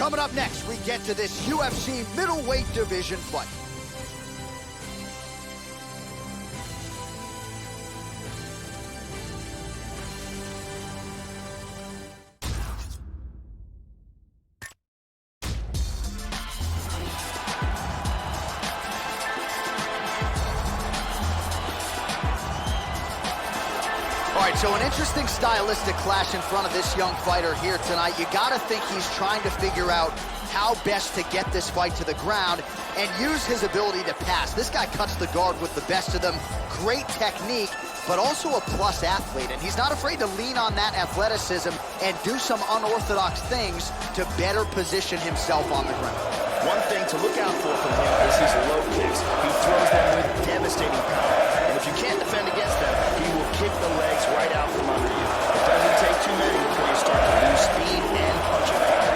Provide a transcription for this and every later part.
Coming up next, we get to this UFC middleweight division fight. All right, so an interesting stylistic clash in front of this young fighter here tonight. You gotta think he's trying to figure out how best to get this fight to the ground and use his ability to pass. This guy cuts the guard with the best of them. Great technique, but also a plus athlete, and he's not afraid to lean on that athleticism and do some unorthodox things to better position himself on the ground. One thing to look out for from him is his low kicks. He throws them with devastating power, and if you can't defend against them, he will kick the legs right out from under you. It doesn't take too many before you start to lose speed and punching power.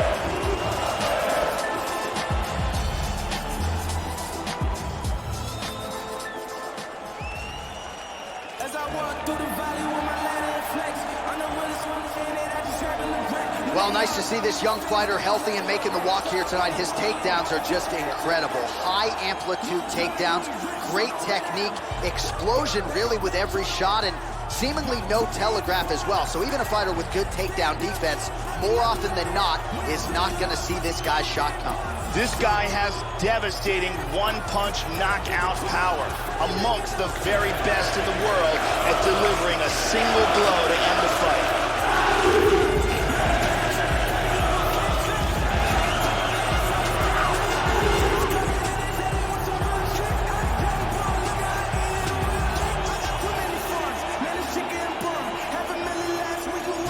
As I walk through the valley with my ladder flex, I know what it's going to say that I just heard in the break. Well, nice to see this young fighter healthy and making the walk here tonight. His takedowns are just incredible. High amplitude takedowns, great technique, explosion really with every shot, and seemingly no telegraph as well. So even a fighter with good takedown defense, more often than not, is not going to see this guy's shot come. This guy has devastating one-punch knockout power, amongst the very best in the world at delivering a single blow to end the fight.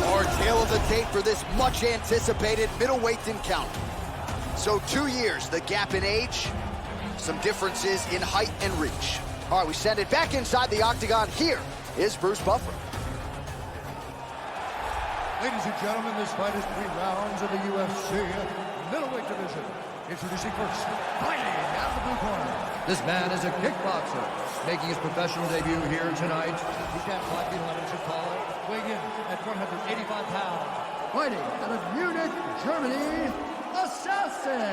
Our tale of the tape for this much-anticipated middleweight encounter. So 2 years, the gap in age, some differences in height and reach. All right, we send it back inside the octagon. Here is Bruce Buffer. Ladies and gentlemen, this fight is 3 rounds of the UFC middleweight division. Introducing first, fighting out of the blue corner. This man is a kickboxer, making his professional debut here tonight. He stands 5 feet 11 inches tall, weighing in at 185 pounds. Fighting out of Munich, Germany, Assassin.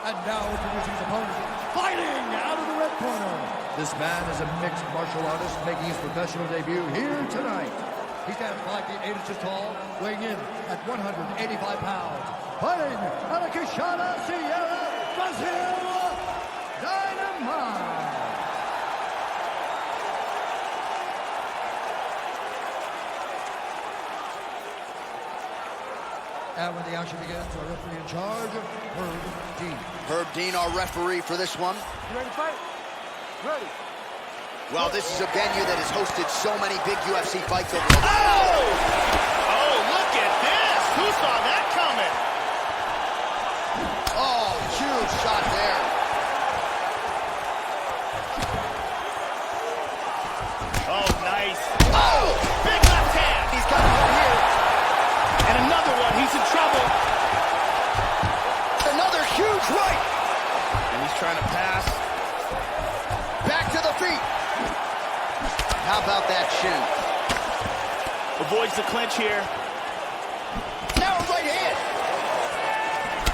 And now introducing his opponent, fighting out of the red corner. This man is a mixed martial artist making his professional debut here tonight. He stands 5 feet 8 inches tall, weighing in at 185 pounds. Fighting out of Quixada, Sierra, Brazil, Dynamite. And when the action begins, our referee in charge, Herb Dean. Herb Dean, our referee for this one. You ready to fight? Ready. Well, this is a venue that has hosted so many big UFC fights over the Oh! Oh, look at this! Who saw that coming? Oh, huge shot there. Oh, nice. Oh! Big left hand! He's got him here. And another one, he's in trouble. Another huge right. And he's trying to pass. Back to the feet. How about that shin? Avoids the clinch here. Now a right hand.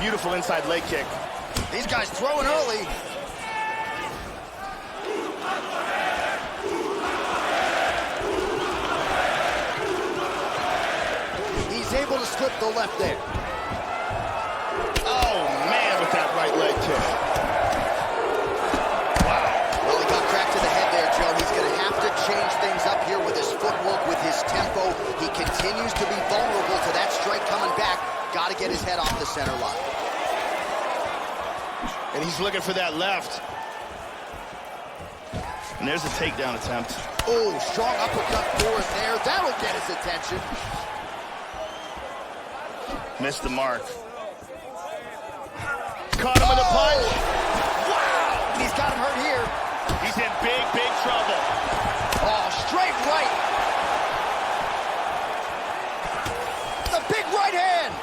Beautiful inside leg kick. These guys throwing early. He's able to slip the left there. Oh, man, with that right leg kick. Well, he got cracked to the head there, Joe. He's going to have to change things up here with his footwork, with his tempo. He continues to be vulnerable to that strike coming back. Got to get his head off the center line. And he's looking for that left. And there's a takedown attempt. Oh, strong uppercut for him there. That'll get his attention. Missed the mark. Caught him with a punch. Wow! He's got him hurt here. He's in big, big trouble. Oh, straight right. The big right hand.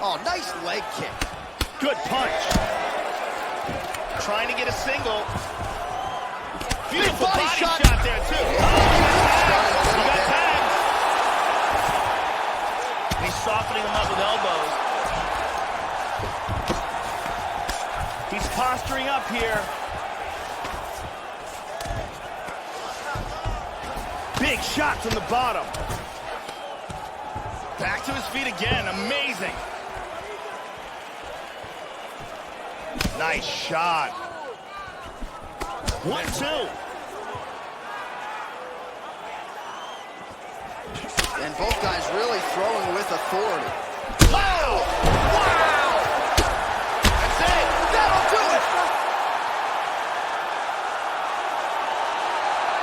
Oh, nice leg kick. Good punch. Trying to get a single. beautiful body body shot. shot there, too. Oh, he got tagged. He's softening him up with elbows. He's posturing up here. Big shot from the bottom. Back to his feet again. Amazing. Nice shot. 1-2. And both guys really throwing with authority. Wow! Wow! That's it. That'll do it!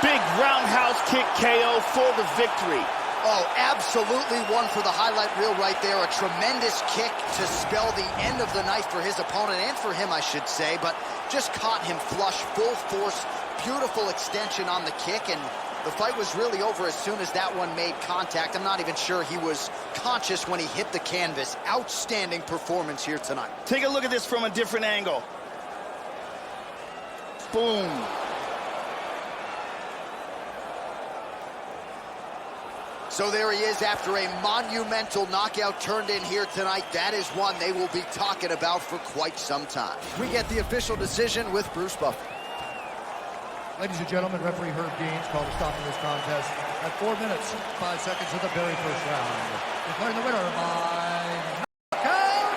Big roundhouse kick KO for the victory. Oh, absolutely one for the highlight reel right there. A tremendous kick to spell the end of the night for his opponent, and for him, I should say, but just caught him flush, full force, beautiful extension on the kick, and the fight was really over as soon as that one made contact. I'm not even sure he was conscious when he hit the canvas. Outstanding performance here tonight. Take a look at this from a different angle. Boom. So there he is after a monumental knockout turned in here tonight. That is one they will be talking about for quite some time. We get the official decision with Bruce Buffer. Ladies and gentlemen, referee Herb Deans called a stop to this contest at 4 minutes, 5 seconds of the very first round. Declaring the winner by knockout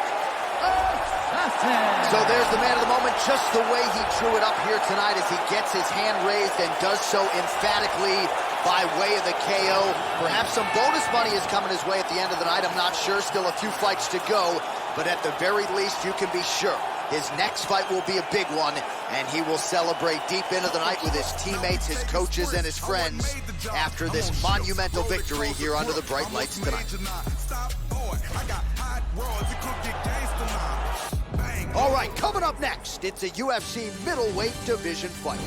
assassin. So there's the man of the moment, just the way he drew it up here tonight as he gets his hand raised and does so emphatically by way of the KO. Perhaps some bonus money is coming his way at the end of the night. I'm not sure. Still a few fights to go. But at the very least, you can be sure his next fight will be a big one, and he will celebrate deep into the night with his teammates, his coaches, and his friends after this monumental victory here under the bright lights tonight. All right, coming up next, it's a UFC middleweight division fight.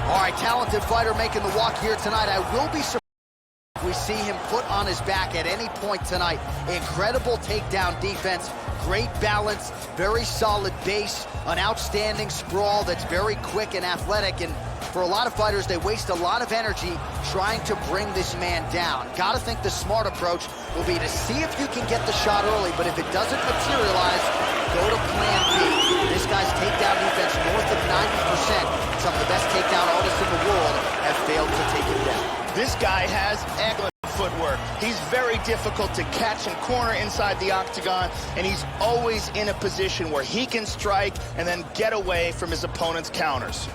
All right, talented fighter making the walk here tonight. I will be surprised if we see him put on his back at any point tonight. Incredible takedown defense, great balance, very solid base, an outstanding sprawl that's very quick and athletic. And for a lot of fighters, they waste a lot of energy trying to bring this man down. Got to think the smart approach will be to see if you can get the shot early, but if it doesn't materialize, go to plan B. This guy's takedown defense north of 90%. Some of the best takedown artists in the world have failed to take him down. This guy has excellent footwork. He's very difficult to catch and corner inside the octagon, and he's always in a position where he can strike and then get away from his opponent's counters.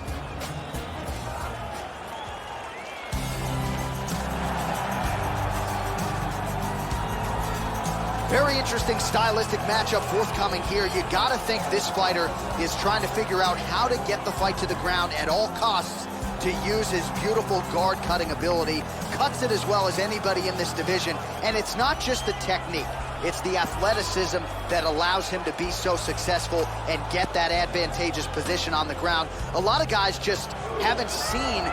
Very interesting stylistic matchup forthcoming here. You got to think this fighter is trying to figure out how to get the fight to the ground at all costs to use his beautiful guard-cutting ability. Cuts it as well as anybody in this division. And it's not just the technique. It's the athleticism that allows him to be so successful and get that advantageous position on the ground. A lot of guys just haven't seen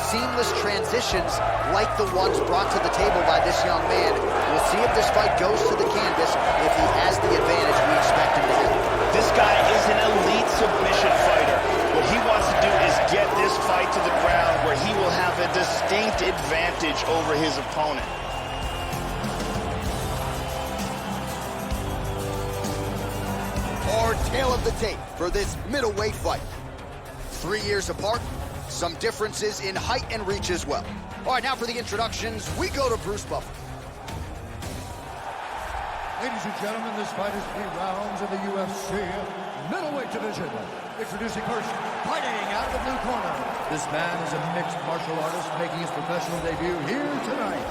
seamless transitions like the ones brought to the table by this young man. We'll see if this fight goes to the canvas, if he has the advantage we expect him to have. This guy is an elite submission fighter. What he wants to do is get this fight to the ground where he will have a distinct advantage over his opponent. Our tail of the tape for this middleweight fight. 3 years apart, some differences in height and reach as well. All right, now for the introductions, we go to Bruce Buffer. Ladies and gentlemen, this fight is 3 rounds in the UFC middleweight division. Introducing first, fighting out of the blue corner. This man is a mixed martial artist making his professional debut here tonight.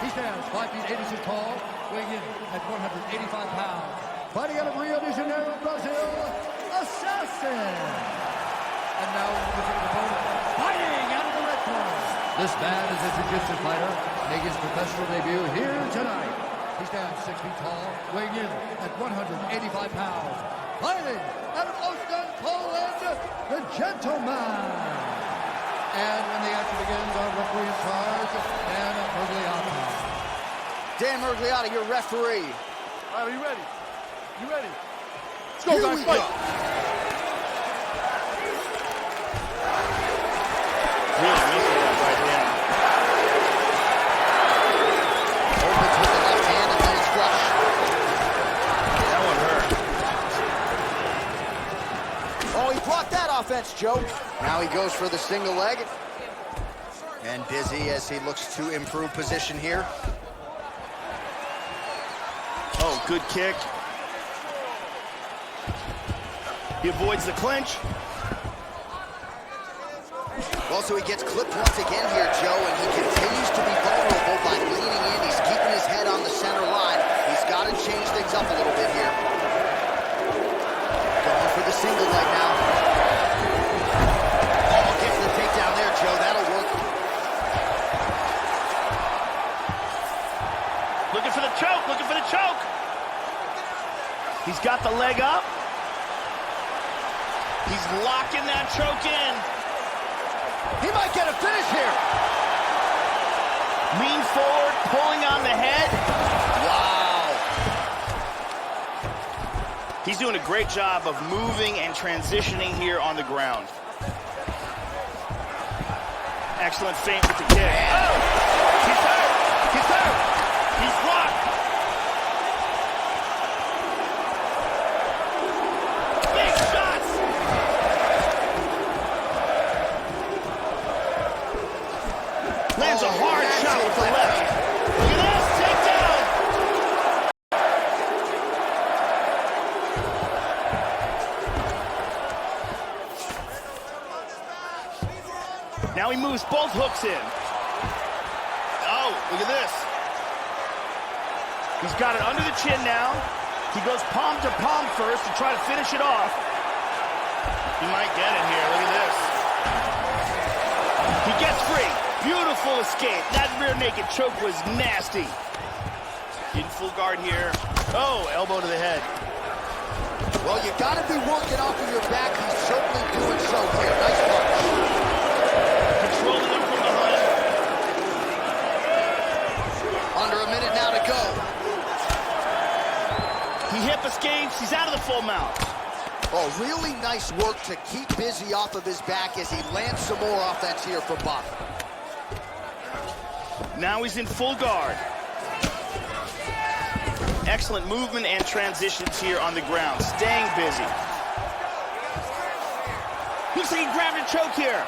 He stands 5 feet 8 inches tall, weighing in at 185 pounds. Fighting out of Rio de Janeiro, Brazil, Assassin. And now the opponent, fighting out of the red corner. This man is a jiu-jitsu fighter making his professional debut here tonight. He stands 6 feet tall, weighing in at 185 pounds. Fighting out of Ostend, Poland, the Gentleman. And when the action begins, our referee in charge, Dan Miragliotta. Dan Miragliotta, your referee. All right, are you ready? You ready? Let's go, Here guys. we Fight. go. Really missing that right hand. Opens with the left hand and lands flush. That one hurt. Oh, he blocked that offense, Joe. Now he goes for the single leg. And busy as he looks to improve position here. Oh, good kick. He avoids the clinch. Well, so he gets clipped once again here, Joe, and he continues to be vulnerable by leaning in. He's keeping his head on the center line. He's got to change things up a little bit here. Going for the single leg now. Oh, gets the takedown there, Joe. That'll work. Looking for the choke, looking for the choke. He's got the leg up. He's locking that choke in. He might get a finish here. Lean forward, pulling on the head. Wow. He's doing a great job of moving and transitioning here on the ground. Excellent feint with the kick. Oh! He's hurt! He's hurt! He's blocked! Big shots! Lands a hard shot with the left. Look at this, takedown! Now he moves both hooks in. Oh, look at this. He's got it under the chin now. He goes palm to palm first to try to finish it off. He might get it here. Look at this. He gets free. Beautiful escape. That rear naked choke was nasty. In full guard here. Oh, elbow to the head. Well, you got to be working off of your back. He's certainly doing so here. Nice punch. Controlling him from behind. Under a minute now to go. He hip escapes. He's out of the full mount. Oh, really nice work to keep Busy off of his back as he lands some more offense here from Bob. Now he's in full guard. Excellent movement and transitions here on the ground. Staying busy. Looks like he grabbed a choke here.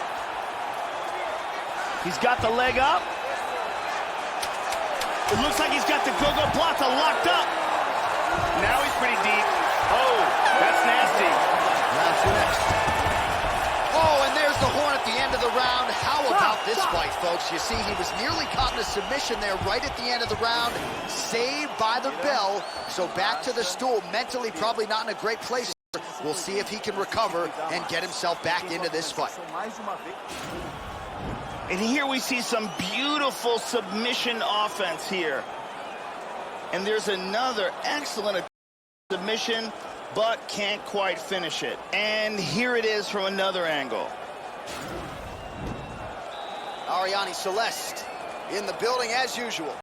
He's got the leg up. It looks like he's got the Gogoplata locked up. Now he's pretty deep. Oh, that's nasty. That's next. Oh, and there's the horn at the end of the round. How about this fight, folks? You see, he was nearly caught in a submission there right at the end of the round. Saved by the bell. So back to the stool. Mentally probably not in a great place. We'll see if he can recover and get himself back into this fight. And here we see some beautiful submission offense here. And there's another excellent submission, but can't quite finish it. And here it is from another angle. Arianny Celeste in the building as usual.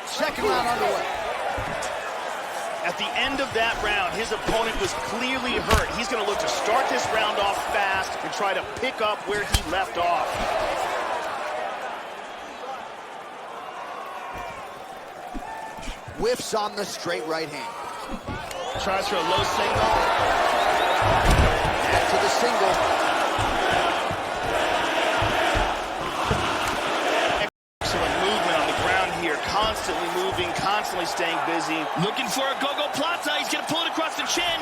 Second round underway. At the end of that round, his opponent was clearly hurt. He's going to look to start this round off fast and try to pick up where he left off. Whiffs on the straight right hand. Tries for a low single. Back to the single. Excellent movement on the ground here. Constantly moving, constantly staying busy. Looking for a Gogoplata. He's going to pull it across the chin.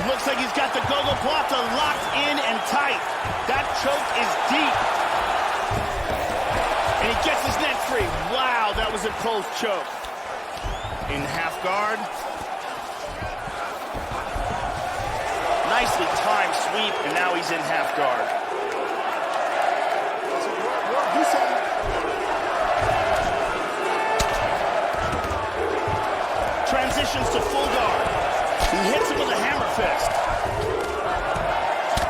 Looks like he's got the Gogoplata locked in and tight. That choke is deep. And he gets his neck free. Wow, that was a close choke. In half guard. Nicely timed sweep, and now he's in half guard. You said fist.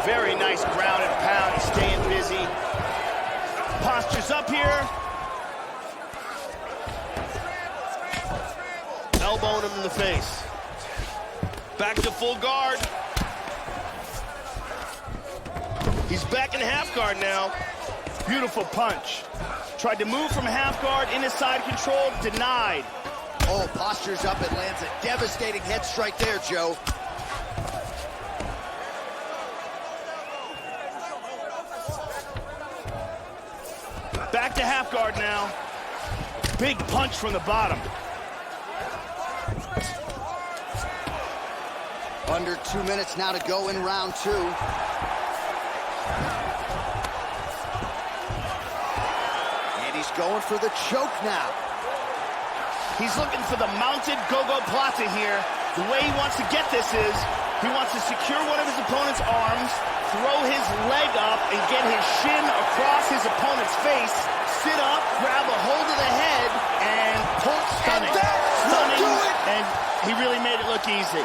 Very nice ground and pound. He's staying busy. Postures up here. Elbowing him in the face. Back to full guard. He's back in half guard now. Beautiful punch. Tried to move from half guard into side control. Denied. Oh, postures up and lands a devastating head strike there, Joe. Back to half guard now. Big punch from the bottom. Under 2 minutes now to go in round 2. And he's going for the choke now. He's looking for the mounted gogoplata here. The way he wants to get this is he wants to secure one of his opponent's arms, throw his leg up, and get his shin across his opponent's face, sit up, grab a hold of the head, and pull. Stunning. Stunning. And he really made it look easy.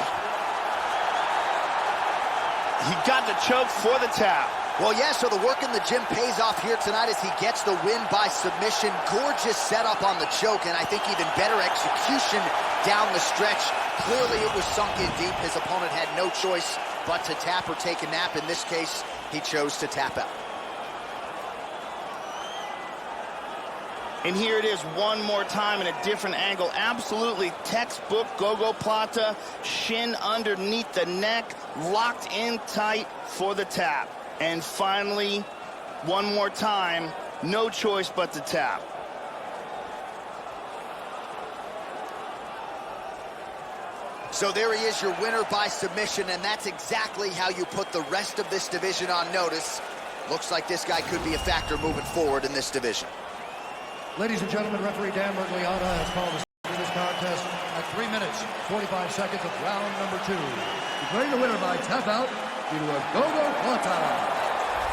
He got the choke for the tap. Well, yeah, so the work in the gym pays off here tonight as he gets the win by submission. Gorgeous setup on the choke, and I think even better execution down the stretch. Clearly it was sunk in deep. His opponent had no choice but to tap or take a nap. In this case, he chose to tap out. And here it is one more time in a different angle. Absolutely textbook gogoplata, shin underneath the neck, locked in tight for the tap. And finally, one more time, no choice but to tap. So there he is, your winner by submission, and that's exactly how you put the rest of this division on notice. Looks like this guy could be a factor moving forward in this division. Ladies and gentlemen, referee Dan Mergliata has called this contest at 3 minutes, 45 seconds of round number 2. Declaring the winner by tap out due to a gogoplata,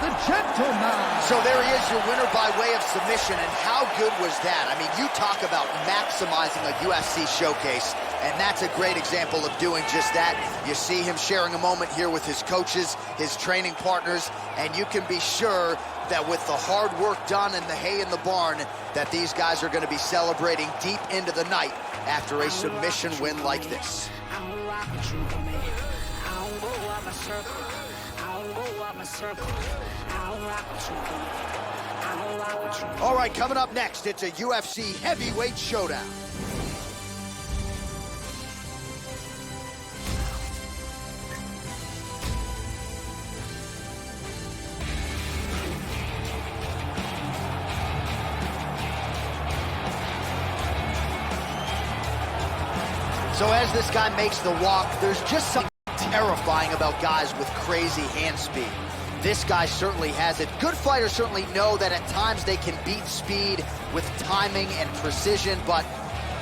the gentleman. So there he is, your winner by way of submission, and how good was that? I mean, you talk about maximizing a UFC showcase, and that's a great example of doing just that. You see him sharing a moment here with his coaches, his training partners, and you can be sure that with the hard work done and the hay in the barn, that these guys are going to be celebrating deep into the night after a submission win like this. All right, coming up next, it's a UFC heavyweight showdown. So as this guy makes the walk, there's just something terrifying about guys with crazy hand speed. This guy certainly has it. Good fighters certainly know that at times they can beat speed with timing and precision, but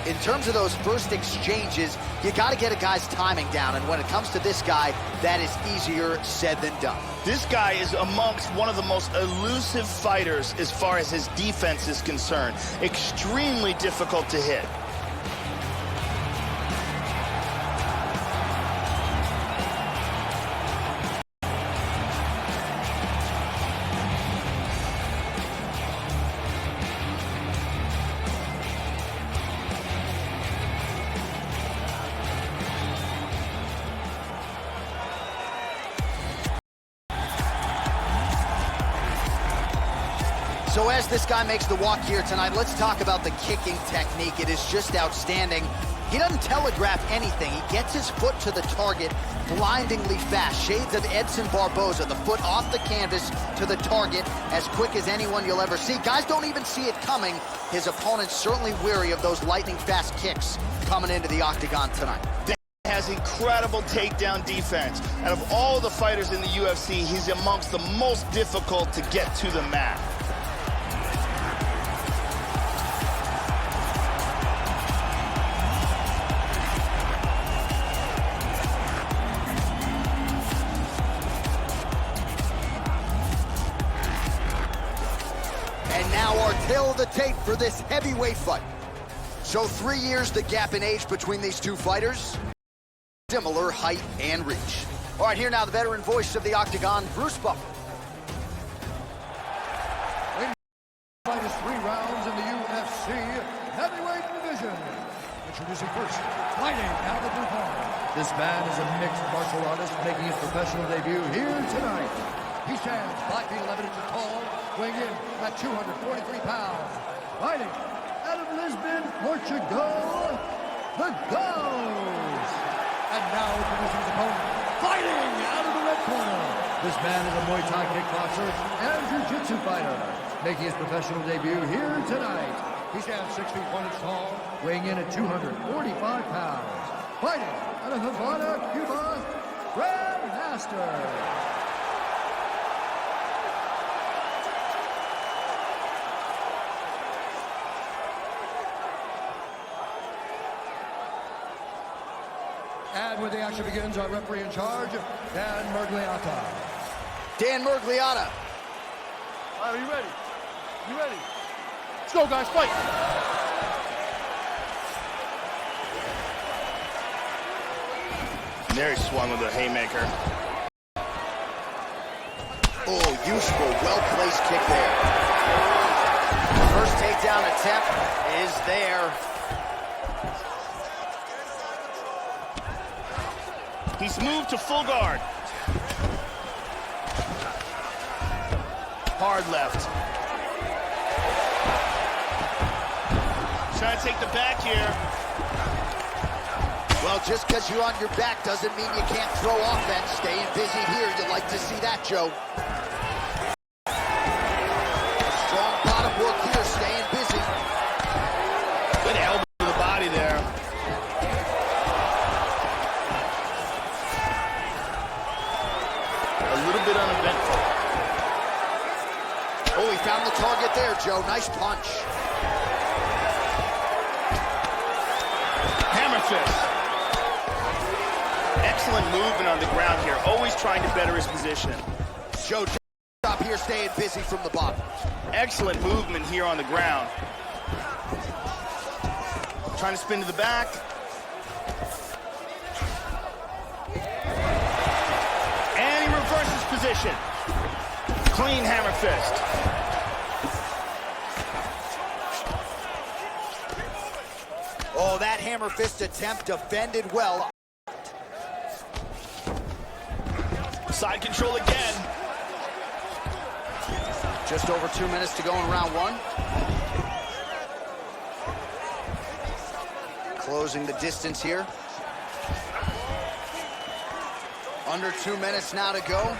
in terms of those first exchanges, you got to get a guy's timing down, and when it comes to this guy, that is easier said than done. This guy is amongst one of the most elusive fighters as far as his defense is concerned. Extremely difficult to hit. So as this guy makes the walk here tonight, let's talk about the kicking technique. It is just outstanding. He doesn't telegraph anything. He gets his foot to the target blindingly fast. Shades of Edson Barboza, the foot off the canvas to the target as quick as anyone you'll ever see. Guys don't even see it coming. His opponent's certainly weary of those lightning fast kicks coming into the octagon tonight. Has incredible takedown defense. Out of all the fighters in the UFC, he's amongst the most difficult to get to the mat. And now our tale of the tape for this heavyweight fight. So 3 years the gap in age between these two fighters. similar height and reach. All right, here now the veteran voice of the Octagon, Bruce Buffer. Fight is 3 rounds in the UFC heavyweight division. Introducing first, fighting out of the blue corner. This man is a mixed martial artist making his professional debut here tonight. He stands 5 feet 11 inches tall, weighing in at 243 pounds. Fighting out of Lisbon, Portugal, the Ghost. And now introducing his opponent, fighting out of the red corner. This man is a Muay Thai kickboxer and jiu-jitsu fighter, making his professional debut here tonight. He stands 6 feet 1 inch tall, weighing in at 245 pounds. Fighting out of Havana, Cuba, Grandmaster. And when the action begins, our referee in charge, Dan Miragliotta. Dan Miragliotta. All right, are you ready? You ready? Let's go, guys, fight! And there he swung with a haymaker. Oh, useful, well-placed kick there. First takedown attempt is there. He's moved to full guard. Hard left. Trying to take the back here. Well, just because you're on your back doesn't mean you can't throw offense. Staying busy here, you'd like to see that, Joe. Strong bottom work here, staying busy. Good elbow to the body there. A little bit uneventful. Oh, he found the target there, Joe. Nice punch. Hammer fist. Excellent movement on the ground here. Always trying to better his position. Joe, stop here, staying busy from the bottom. Excellent movement here on the ground. Trying to spin to the back. And he reverses position. Clean hammer fist. Oh, that hammer fist attempt defended well. Side control again. Just over 2 minutes to go in round 1. Closing the distance here. Under 2 minutes now to go.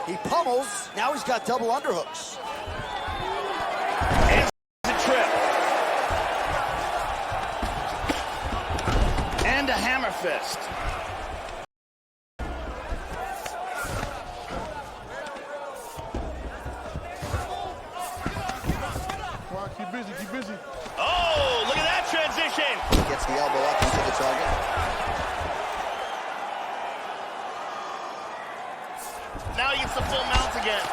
He pummels. Now he's got double underhooks. And a trip. And a hammer fist. Come on, keep busy, keep busy. Oh, look at that transition. Gets the elbow up into the target. Now he gets the full mount again.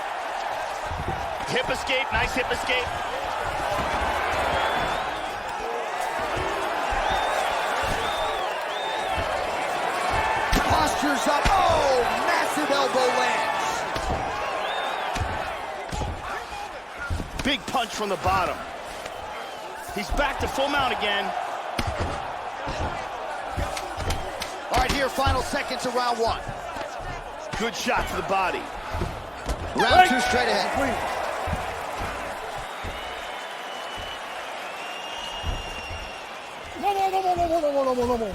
Hip escape, nice hip escape. Postures up. Oh, massive elbow lands. Big punch from the bottom. He's back to full mount again. All right, here, final seconds of round 1. Good shot to the body. Round 2 straight ahead. No more.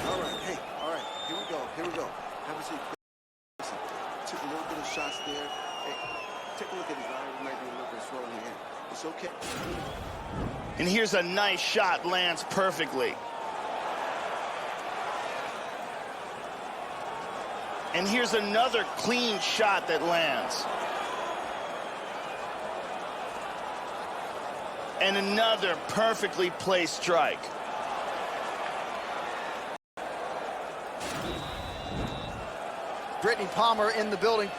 All right, hey, all right, here we go. Have a seat. Listen, took a little bit of shots there. Hey, take a look at his eye. It might be a little bit swollen here. It's okay. And here's a nice shot, lands perfectly. And here's another clean shot that lands. And another perfectly placed strike. Brittany Palmer in the building.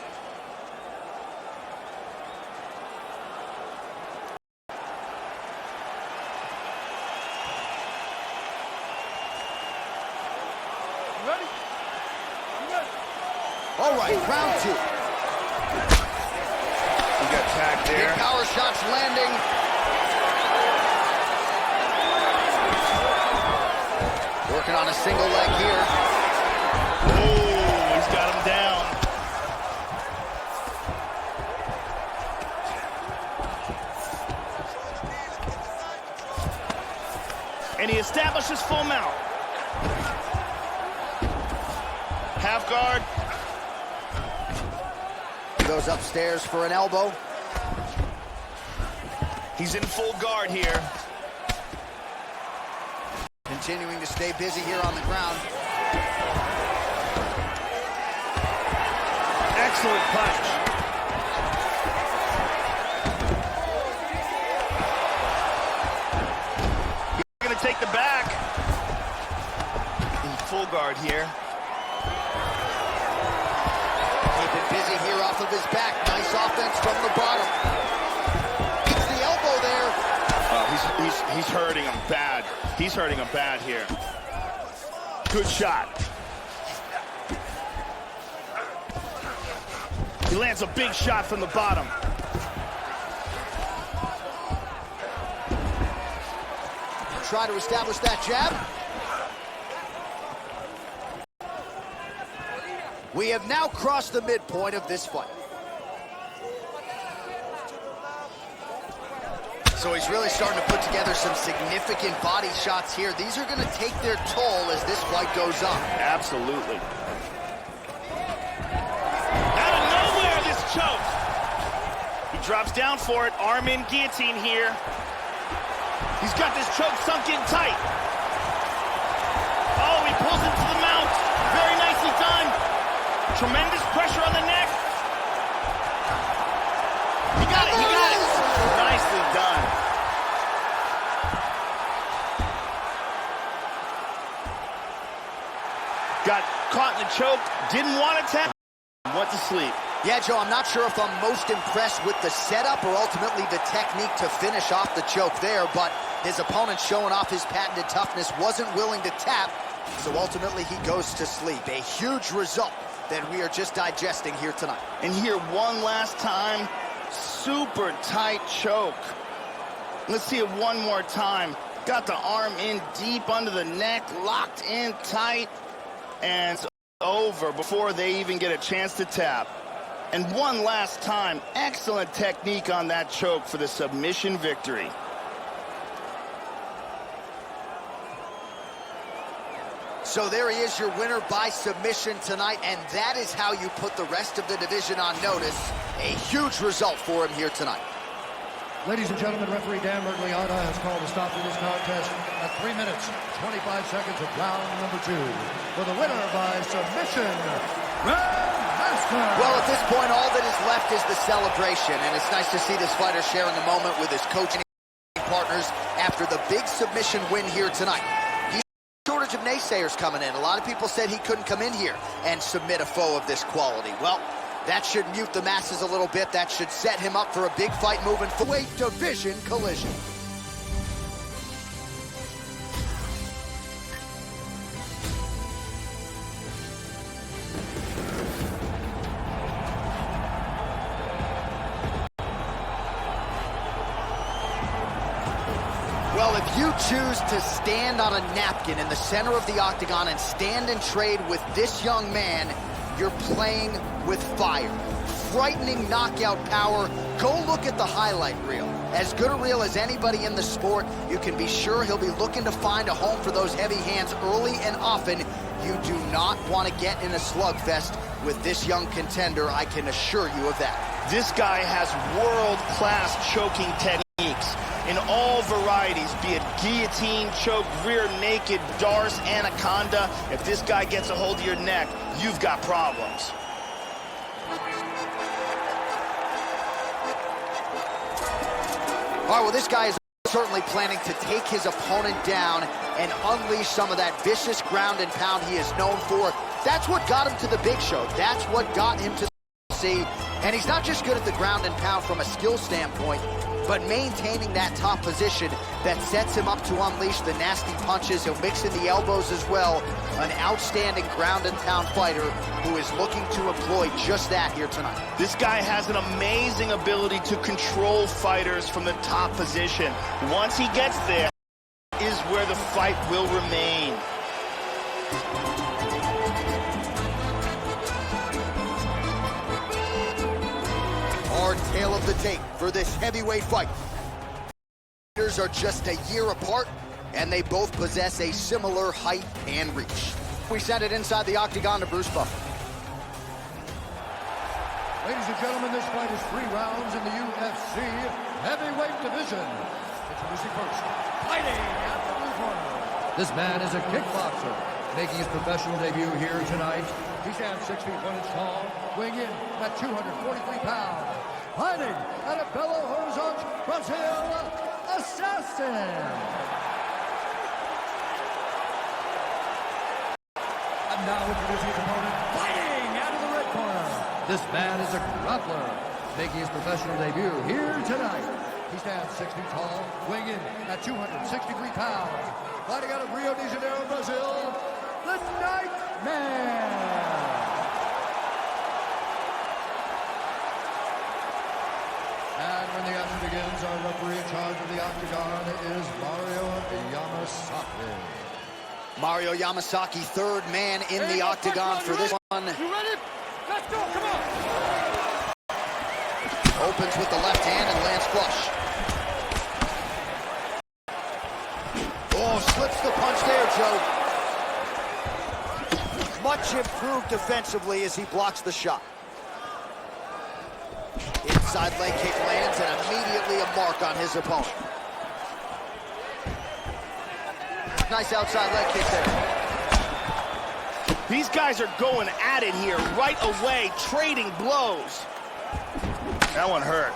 All right, round 2. He got tagged Big there. power shots landing. Working on a single leg here. Oh, he's got him down. And he establishes full mount. Half guard. Goes upstairs for an elbow. He's in full guard here. Continuing to stay busy here on the ground. Excellent punch. He's going to take the back. In full guard here. Keeping busy here off of his back. Nice offense from the bottom. Gets the elbow there. He's hurting him bad. He's hurting him bad here. Good shot. He lands a big shot from the bottom. Try to establish that jab. We have now crossed the midpoint of this fight. So he's really starting to put together some significant body shots here. These are going to take their toll as this fight goes on. Absolutely. Out of nowhere, this choke. He drops down for it. Arm in, guillotine here. He's got this choke sunk in tight. Oh, he pulls into the mount. Very nicely done. Tremendous pressure on the neck. He got it, he got it. Nicely done. Got caught in the choke, didn't want to tap, went to sleep. Yeah, Joe, I'm not sure if I'm most impressed with the setup or ultimately the technique to finish off the choke there, but his opponent showing off his patented toughness, wasn't willing to tap, so ultimately he goes to sleep. A huge result that we are just digesting here tonight. And here one last time, super tight choke. Let's see it one more time. Got the arm in deep under the neck, locked in tight, and it's over before they even get a chance to tap. And one last time, excellent technique on that choke for the submission victory. So there he is, your winner by submission tonight, and that is how you put the rest of the division on notice. A huge result for him here tonight. Ladies and gentlemen, referee Dan Mergliata has called a stop to this contest at 3 minutes, 25 seconds of round number 2. For the winner by submission, Grandmaster. Well, at this point, all that is left is the celebration, and it's nice to see this fighter sharing the moment with his coaching partners after the big submission win here tonight. He's a shortage of naysayers coming in. A lot of people said he couldn't come in here and submit a foe of this quality. Well, that should mute the masses a little bit. That should set him up for a big fight moving forward. Weight division collision. Well, if you choose to stand on a napkin in the center of the octagon and stand and trade with this young man, you're playing with fire. Frightening knockout power. Go look at the highlight reel. As good a reel as anybody in the sport, you can be sure he'll be looking to find a home for those heavy hands early and often. You do not want to get in a slugfest with this young contender, I can assure you of that. This guy has world-class choking techniques in all varieties, be it guillotine, choke, rear naked, Darce, anaconda. If this guy gets a hold of your neck, you've got problems. All right, well, this guy is certainly planning to take his opponent down and unleash some of that vicious ground and pound he is known for. That's what got him to the big show. That's what got him to the UFC. And he's not just good at the ground and pound from a skill standpoint. but maintaining that top position that sets him up to unleash the nasty punches. He'll mix in the elbows as well. An outstanding ground-and-pound fighter who is looking to employ just that here tonight. This guy has an amazing ability to control fighters from the top position. Once he gets there, is where the fight will remain. Hard tale of the tape for this heavyweight fight. Fighters are just a year apart, and they both possess a similar height and reach. We send it inside the octagon to Bruce Buffer. Ladies and gentlemen, this fight is 3 rounds in the UFC heavyweight division. Introducing first, fighting at the blue corner. This man is a kickboxer, making his professional debut here tonight. He stands 6 feet 1 inch tall, weighing in at 243 pounds. Fighting out of Belo Horizonte, Brazil, Assassin. And now introducing his opponent, fighting out of the red corner. This man is a grappler, making his professional debut here tonight. He stands 6 feet tall, weighing in at 263 pounds. Fighting out of Rio de Janeiro, Brazil, the Nightmare. And when the action begins, our referee in charge of the octagon is Mario Yamasaki. Mario Yamasaki, third man in the octagon for this one. You ready? Let's go, come on! Opens with the left hand and lands flush. Oh, slips the punch there, Joe. Much improved defensively as he blocks the shot. Inside leg kick lands and immediately a mark on his opponent. Nice outside leg kick there. These guys are going at it here right away, trading blows. That one hurt.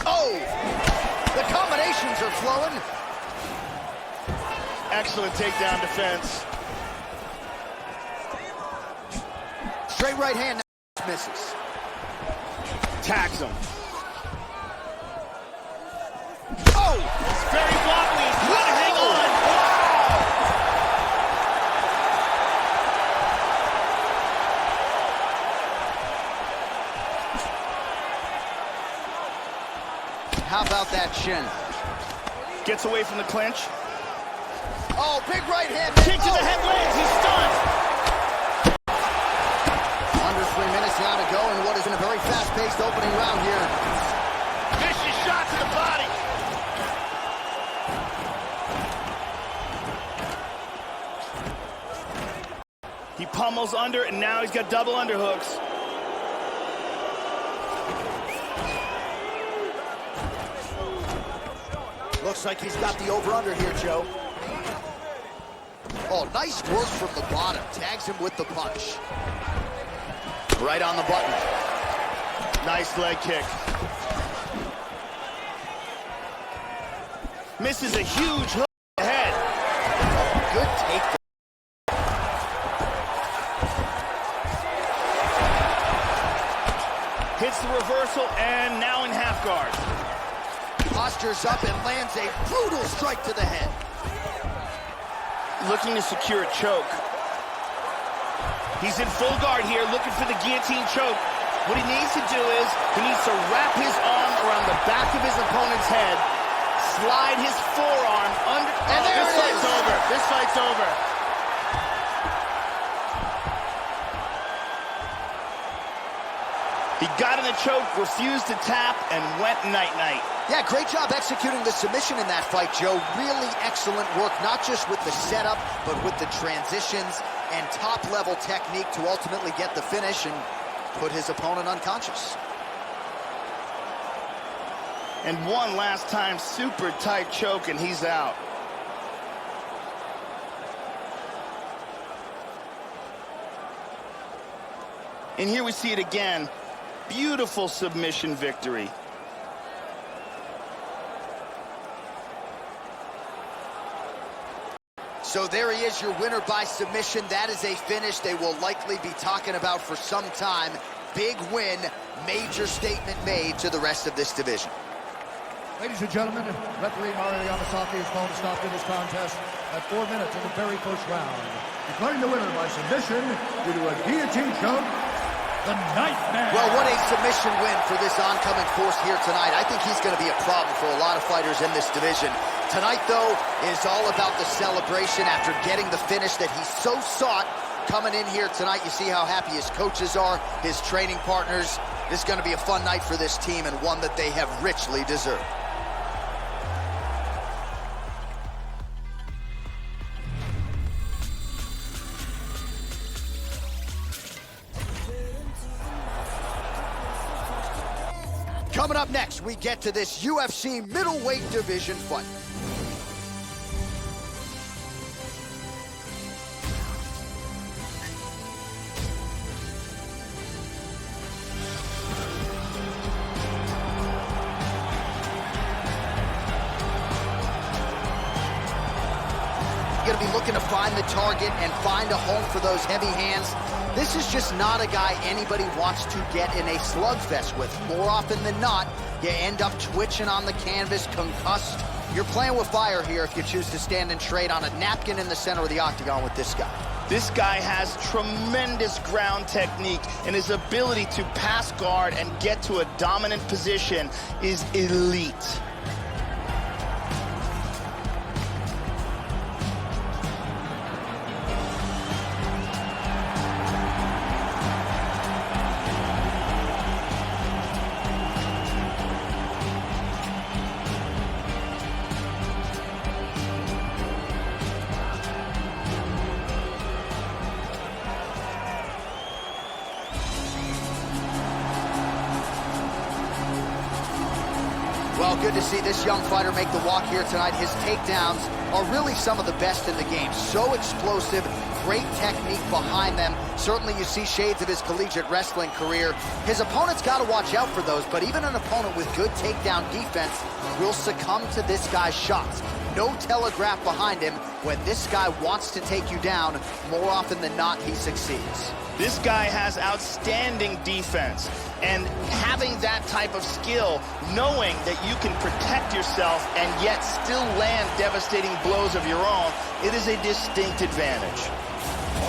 Oh! The combinations are flowing. Excellent takedown defense. Straight right hand misses. Tags him. Oh! It's very wobbly. He's trying to hang on. How about that shin? Gets away from the clinch. Oh, big right hand. Kick to the head lands. He's stunned. Under 3 minutes now to go in what is in a very fast-paced opening round here. Vicious shot to the body. He pummels under, and now he's got double underhooks. Looks like he's got the over-under here, Joe. Oh, nice work from the bottom. Tags him with the punch. Right on the button. Nice leg kick. Misses a huge hook to the head. Good takedown. Hits the reversal, and now in half guard. Postures up and lands a brutal strike to the head. Looking to secure a choke. He's in full guard here, looking for the guillotine choke. What he needs to do is, he needs to wrap his arm around the back of his opponent's head, slide his forearm under... And there this fight's over. This fight's over. He got in the choke, refused to tap, and went night-night. Yeah, great job executing the submission in that fight, Joe. Really excellent work, not just with the setup, but with the transitions and top-level technique to ultimately get the finish and put his opponent unconscious. And one last time, super tight choke, and he's out. And here we see it again. Beautiful submission victory. So there he is, your winner by submission. That is a finish they will likely be talking about for some time. big win, major statement made to the rest of this division. Ladies and gentlemen, referee Mario Yamasaki has called a stop to this contest at 4 minutes in the very first round. Declaring the winner by submission due to a guillotine choke, the Nightmare. Well, what a submission win for this oncoming force here tonight. I think he's going to be a problem for a lot of fighters in this division. Tonight, though, is all about the celebration after getting the finish that he so sought. Coming in here tonight, you see how happy his coaches are, his training partners. This is going to be a fun night for this team and one that they have richly deserved. Coming up next, we get to this UFC middleweight division fight. Going to be looking to find the target and find a home for those heavy hands. This is just not a guy anybody wants to get in a slugfest with. More often than not, you end up twitching on the canvas, concussed. You're playing with fire here if you choose to stand and trade on a napkin in the center of the octagon with this guy. This guy has tremendous ground technique, and his ability to pass guard and get to a dominant position is elite. Well, good to see this young fighter make the walk here tonight. His takedowns are really some of the best in the game. So explosive, great technique behind them. Certainly you see shades of his collegiate wrestling career. His opponent's got to watch out for those, but even an opponent with good takedown defense will succumb to this guy's shots. No telegraph behind him. When this guy wants to take you down, more often than not, he succeeds. This guy has outstanding defense, and having that type of skill, knowing that you can protect yourself and yet still land devastating blows of your own, it is a distinct advantage.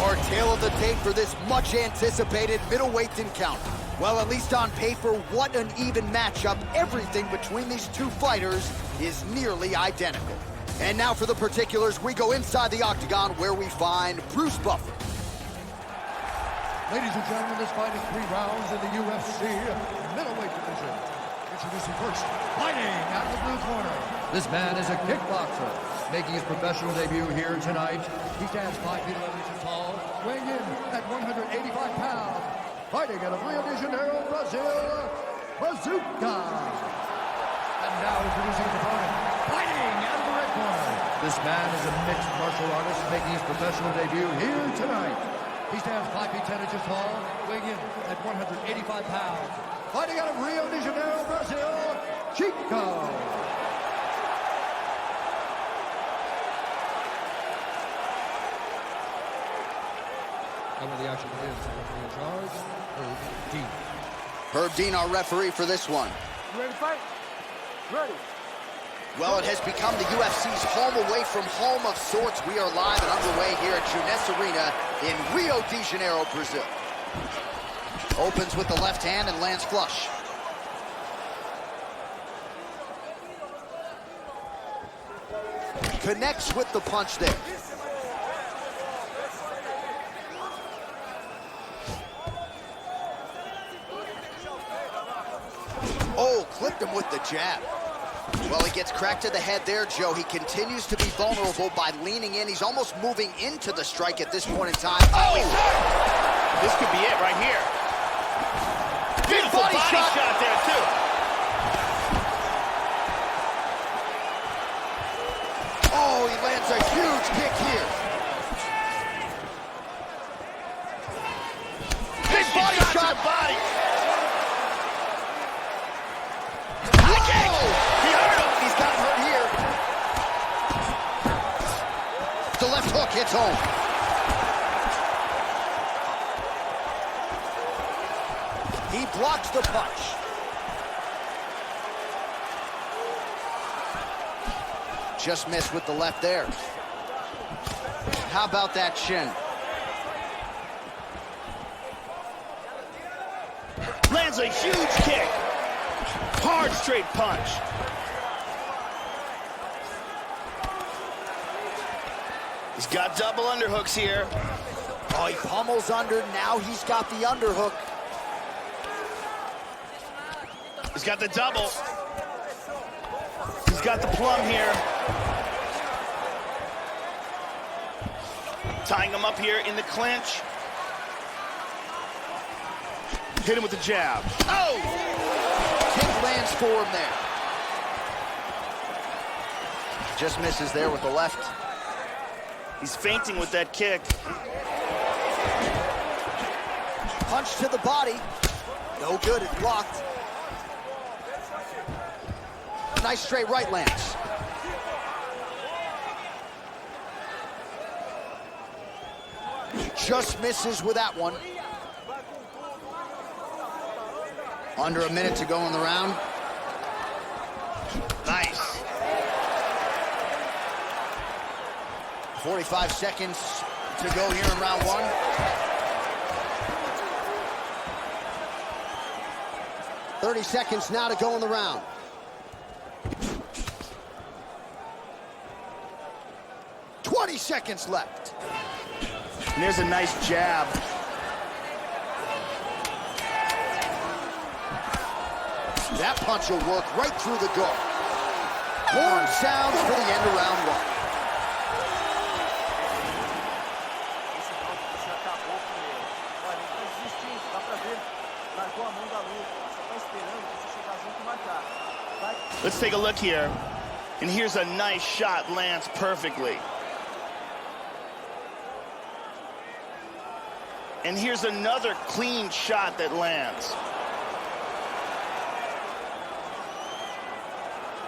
Our tail of the tape for this much-anticipated middleweight encounter. Well, at least on paper, what an even matchup. Everything between these two fighters is nearly identical. And now for the particulars, we go inside the octagon where we find Bruce Buffer. Ladies and gentlemen, this fight is 3 rounds in the UFC middleweight division. Introducing first, fighting out of the blue corner. This man is a kickboxer, making his professional debut here tonight. He stands 5 feet 11 inches tall, weighing in at 185 pounds. Fighting out of Rio de Janeiro, Brazil, Bazooka. And now introducing his opponent, fighting out of the red corner. This man is a mixed martial artist, making his professional debut here tonight. He stands 5 feet 10 inches tall, weighing in at 185 pounds. Fighting out of Rio de Janeiro, Brazil, Chico. And when the action begins, in charge, Herb Dean. Herb Dean, our referee for this one. You ready to fight? Ready. Well, it has become the UFC's home away from home of sorts. We are live and underway here at Jeunesse Arena in Rio de Janeiro, Brazil. Opens with the left hand and lands flush. Connects with the punch there. Oh, clipped him with the jab. Well, he gets cracked to the head there, Joe. He continues to be vulnerable by leaning in. He's almost moving into the strike at this point in time. Oh, he's hurt! This could be it right here. Beautiful body shot there, too. Oh, he lands a huge kick here. Big body shot. Body. The left hook hits home. blocks the punch. Just missed with the left there. How about that shin? Lands a huge kick. Hard straight punch. He's got double underhooks here. Oh, he pummels under. Now he's got the underhook. He's got the double. He's got the plum here. Tying him up here in the clinch. Hit him with the jab. Oh! Kick lands for him there. Just misses there with the left. He's feinting with that kick. Punch to the body. No good, it's blocked. Nice straight right lands. Just misses with that one. Under a minute to go in the round. Nice. 45 seconds to go here in round one. $30 seconds now to go in the round. $20 seconds left. And there's a nice jab. That punch will work right through the guard. Horn sounds for the end of round one. Let's take a look here. And here's a nice shot, lands perfectly. And here's another clean shot that lands.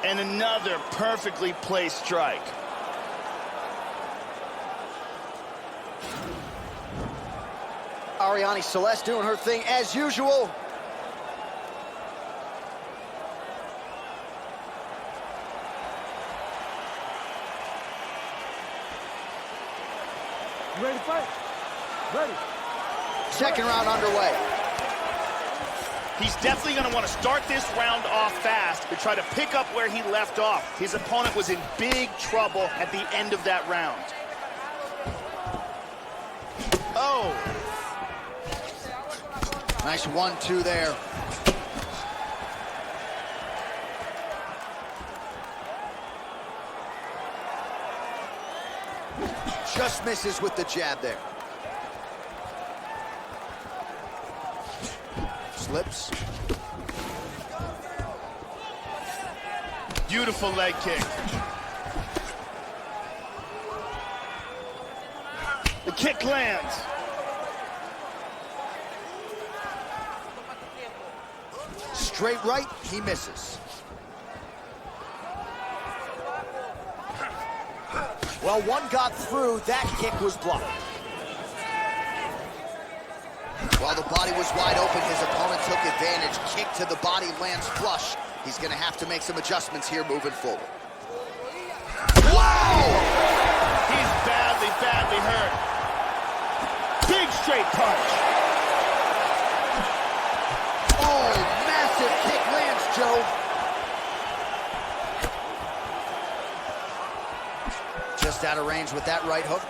And another perfectly placed strike. Arianny Celeste doing her thing as usual. You ready to fight? Ready. Second round underway. He's definitely going to want to start this round off fast to try to pick up where he left off. His opponent was in big trouble at the end of that round. Oh! Nice 1-2 there. Just misses with the jab there. Slips. Beautiful leg kick. The kick lands. Straight right, he misses. Well, one got through, that kick was blocked. While the body was wide open, his opponent took advantage. Kick to the body lands flush. He's gonna have to make some adjustments here moving forward. Wow! He's badly, badly hurt. Big straight punch. Oh, massive kick lands, Joe. Just out of range with that right hook.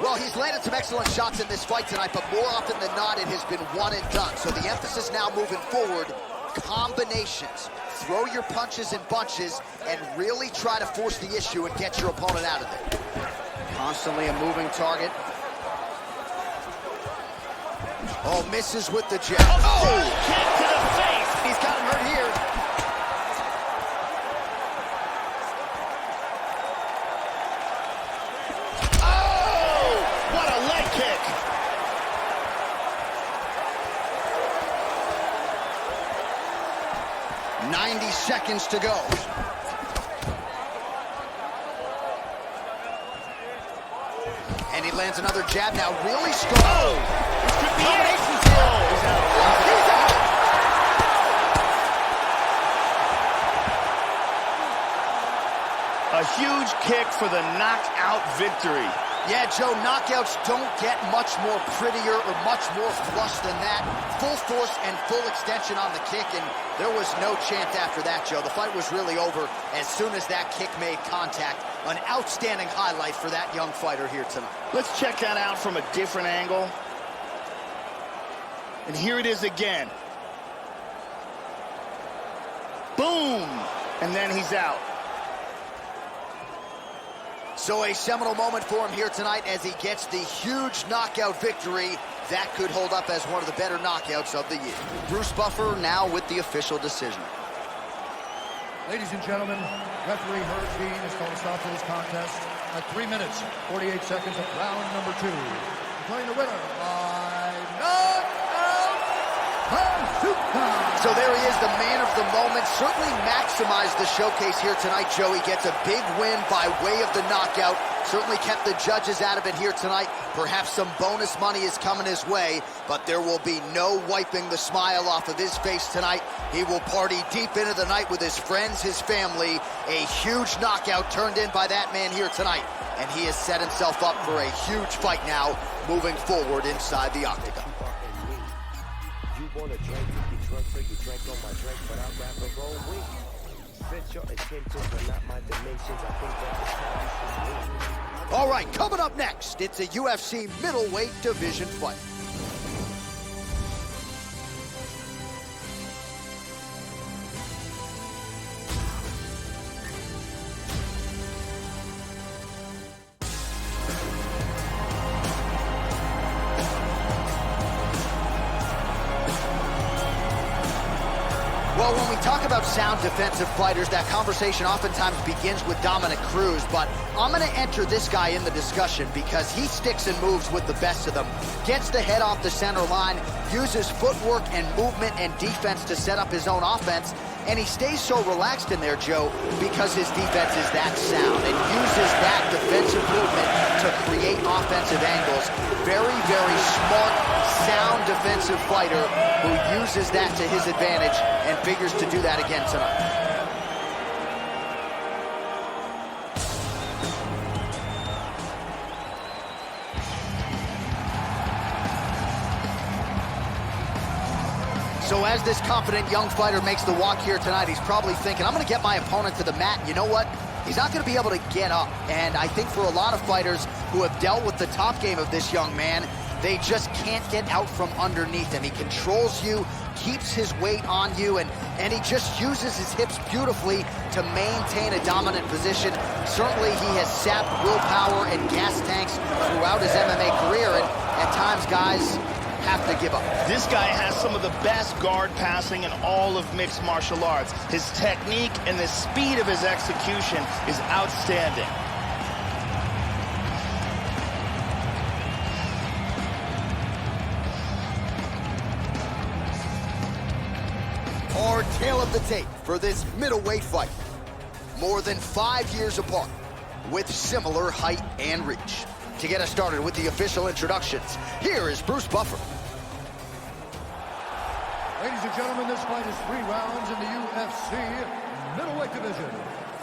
Well, he's landed some excellent shots in this fight tonight, but more often than not, it has been one and done. So the emphasis now moving forward, combinations. Throw your punches in bunches and really try to force the issue and get your opponent out of there. Constantly a moving target. Oh, misses with the jab. Oh! Kick to the face. He's got him hurt here. Oh! What a leg kick. 90 seconds to go. And And he lands another jab now, really strong. Oh! This could be it. Combinations here. Oh, he's out. He's out. A huge kick for the knockout victory. Yeah, Joe, knockouts don't get much more prettier or much more flush than that. Full force and full extension on the kick, and there was no chance after that, Joe. The fight was really over as soon as that kick made contact. An outstanding highlight for that young fighter here tonight. Let's check that out from a different angle. And here it is again. Boom! And then he's out. So a seminal moment for him here tonight as he gets the huge knockout victory. That could hold up as one of the better knockouts of the year. Bruce Buffer now with the official decision. Ladies and gentlemen, referee Herb Dean has called a stop to this contest at 3 minutes, 48 seconds of round number 2. Declaring the winner by knockout, Bazooka. So there he is, the man of the moment. Certainly maximized the showcase here tonight, Joe. He gets a big win by way of the knockout. Certainly kept the judges out of it here tonight. Perhaps some bonus money is coming his way, but there will be no wiping the smile off of his face tonight. He will party deep into the night with his friends, his family. A huge knockout turned in by that man here tonight, and he has set himself up for a huge fight now moving forward inside the octagon. You wanna drink, you get drunk, so you drink on my drink, but I'd rather roll with you. Set your intentions are not my dimensions. I think that's how you should live. All right, coming up next, it's a UFC middleweight division fight. Well, when we talk about sound defensive fighters, that conversation oftentimes begins with Dominick Cruz, but I'm going to enter this guy in the discussion because he sticks and moves with the best of them, gets the head off the center line, uses footwork and movement and defense to set up his own offense, and he stays so relaxed in there, Joe, because his defense is that sound and uses that defensive movement to create offensive angles. Very, very smart, sound defensive fighter who uses that to his advantage and figures to do that again tonight. So as this confident young fighter makes the walk here tonight, he's probably thinking, I'm going to get my opponent to the mat. You know what? He's not going to be able to get up. And I think for a lot of fighters who have dealt with the top game of this young man, they just can't get out from underneath him. He controls you, keeps his weight on you, and he just uses his hips beautifully to maintain a dominant position. Certainly he has sapped willpower and gas tanks throughout his MMA career, and at times guys have to give up. This guy has some of the best guard passing in all of mixed martial arts. His technique and the speed of his execution is outstanding. Our tale of the tape for this middleweight fight. More than 5 years apart, with similar height and reach. To get us started with the official introductions, here is Bruce Buffer. Ladies and gentlemen, this fight is 3 rounds in the UFC middleweight division.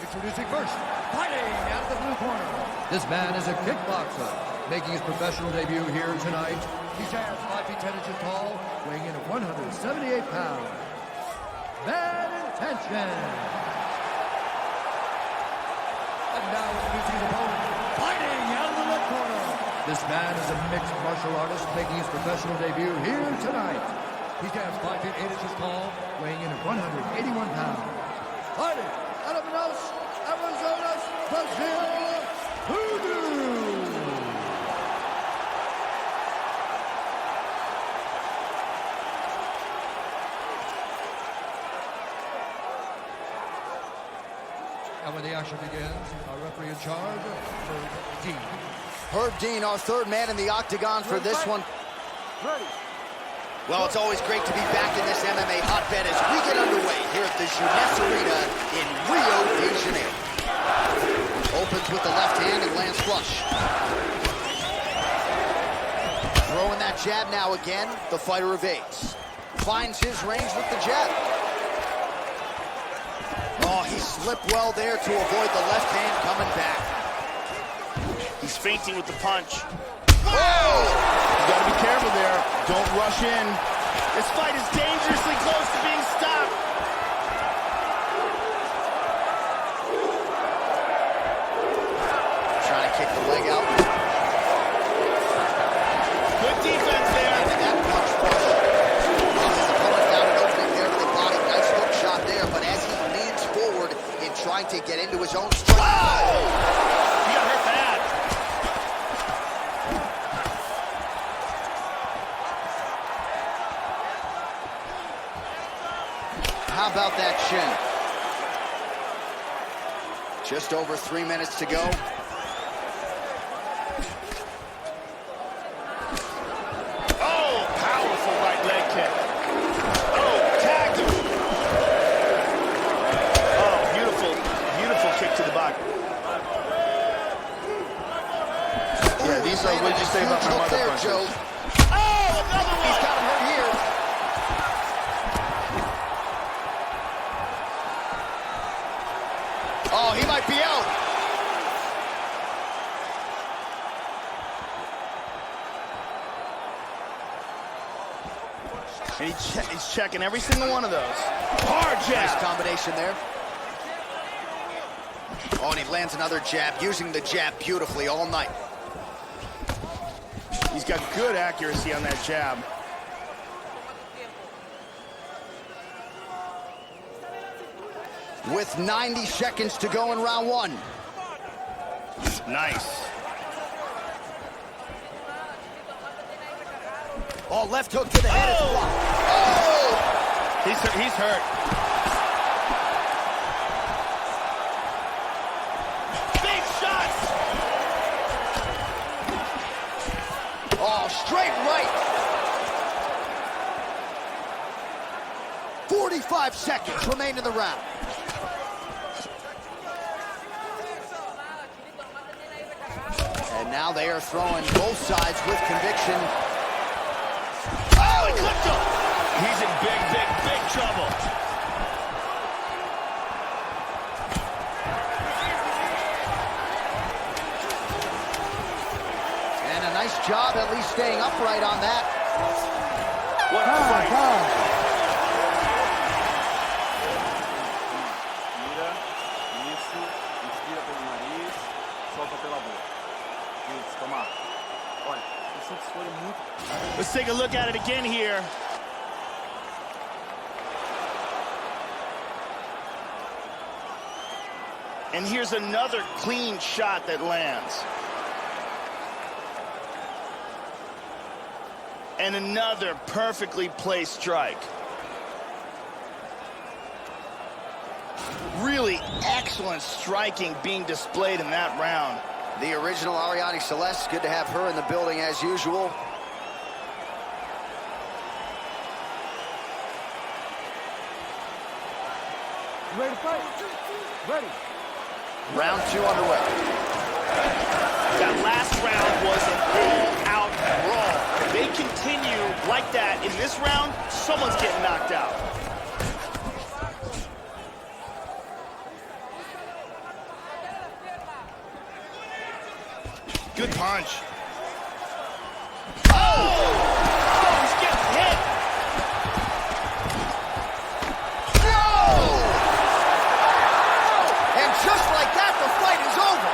Introducing first, fighting out of the blue corner. This man is a kickboxer, making his professional debut here tonight. He stands 5 feet 10 inches tall, weighing in at 178 pounds. Bad Intention. And now introducing his opponent, fighting out of the left corner. This man is a mixed martial artist, making his professional debut here tonight. He stands 5 feet 8 inches tall, weighing in at 181 pounds. Fighting out of Manaus, Arizona, Brazil, Hoodoo. And when the action begins, our referee in charge, Herb Dean. Herb Dean, our third man in the octagon for this one. Ready. Well, it's always great to be back in this MMA hotbed as we get underway here at the Jeunesse Arena in Rio de Janeiro. Opens with the left hand and lands flush. jab now again. The fighter evades. Finds his range with the jab. Oh, he slipped well there to avoid the left hand coming back. He's feinting with the punch. Oh! You gotta be careful there. Don't rush in. This fight is dangerously close to being stopped. Trying to kick the leg out. Good defense there. And that punch push. His opponent found an opening there to the body. Nice hook shot there, but as he leans forward in trying to get into his own strike. Oh! He got hurt bad. How about that chin? Just over 3 minutes to go. Oh, powerful right leg kick. Oh, tagged him. Oh, beautiful, beautiful kick to the body. Yeah, these are, what did you say about my mother there, punches? Joe. Oh, another one. He's got him hurt here. Oh, he might be out. And he's checking every single one of those. Hard jab. Nice combination there. Oh, and he lands another jab, using the jab beautifully all night. He's got good accuracy on that jab. With 90 seconds to go in round one. Nice. Oh, left hook to the head. It's Oh! blocked. Oh! He's hurt. Big shots! Oh, straight right. 45 seconds remain in the round. And now they are throwing both sides with conviction. Oh, he clipped him! He's in big, big, big trouble. And a nice job at least staying upright on that. What a fight. Inspira, isso, inspira pelo nariz, solta pela boca. Isso, toma. Olha, eu sinto escolha muito. Let's take a look at it again here. And here's another clean shot that lands. And another perfectly placed strike. Really excellent striking being displayed in that round. The original Arianny Celeste, good to have her in the building as usual. You ready to fight? Ready. Round two underway. That last round was an all-out brawl. If they continue like that in this round, someone's getting knocked out. Good punch. Oh! He's getting hit. And just like that, the fight is over.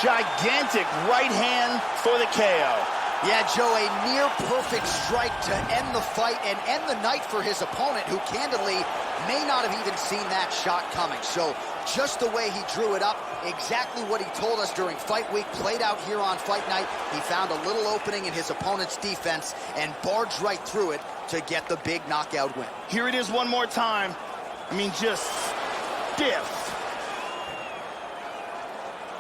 Gigantic right hand for the KO. Yeah, Joe, a near-perfect strike to end the fight and end the night for his opponent, who candidly may not have even seen that shot coming. So just the way he drew it up, exactly what he told us during fight week, played out here on fight night. He found a little opening in his opponent's defense and barged right through it to get the big knockout win. Here it is one more time. I mean, just stiff.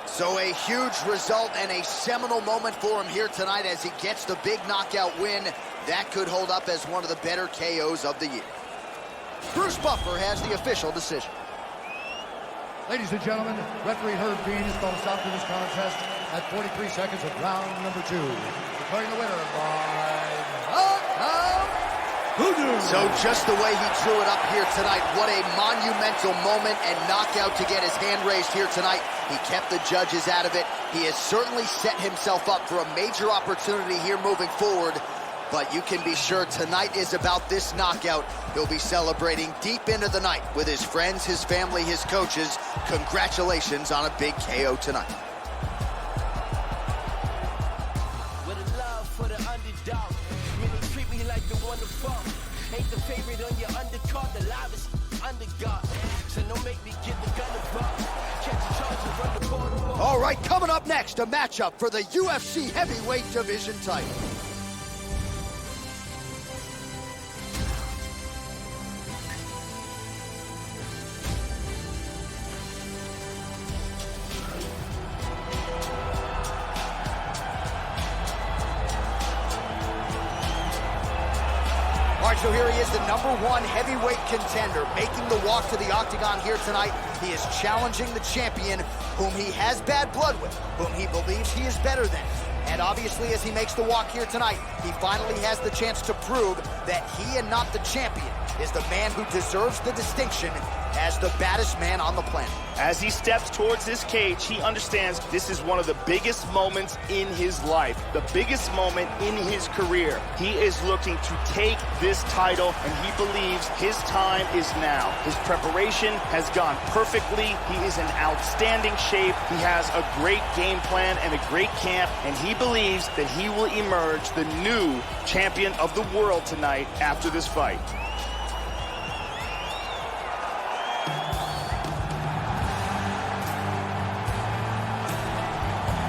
So a huge result and a seminal moment for him here tonight as he gets the big knockout win. That could hold up as one of the better KOs of the year. Bruce Buffer has the official decision. Ladies and gentlemen, referee Herb Dean has called a stop to this contest at 43 seconds of round number 2. Declaring the winner by knockout, Voodoo. So just the way he drew it up here tonight, what a monumental moment and knockout to get his hand raised here tonight. He kept the judges out of it. He has certainly set himself up for a major opportunity here moving forward. But you can be sure tonight is about this knockout. He'll be celebrating deep into the night with his friends, his family, his coaches. Congratulations on a big KO tonight. With a love for the underdog. Many treat me like the one to fall. Ain't the favorite on your undercard, the livest underdog. So don't make me get the gun above. Catch a charge and run the ball. All right, coming up next, a matchup for the UFC heavyweight division title. All right, so here he is, the #1 heavyweight contender, making the walk to the octagon here tonight. He is challenging the champion, whom he has bad blood with, whom he believes he is better than. And obviously, as he makes the walk here tonight, he finally has the chance to prove that he and not the champion is the man who deserves the distinction as the baddest man on the planet. As he steps towards this cage, he understands this is one of the biggest moments in his life, the biggest moment in his career. He is looking to take this title, and he believes his time is now. His preparation has gone perfectly. He is in outstanding shape. He has a great game plan and a great camp, and he believes that he will emerge the new champion of the world tonight after this fight.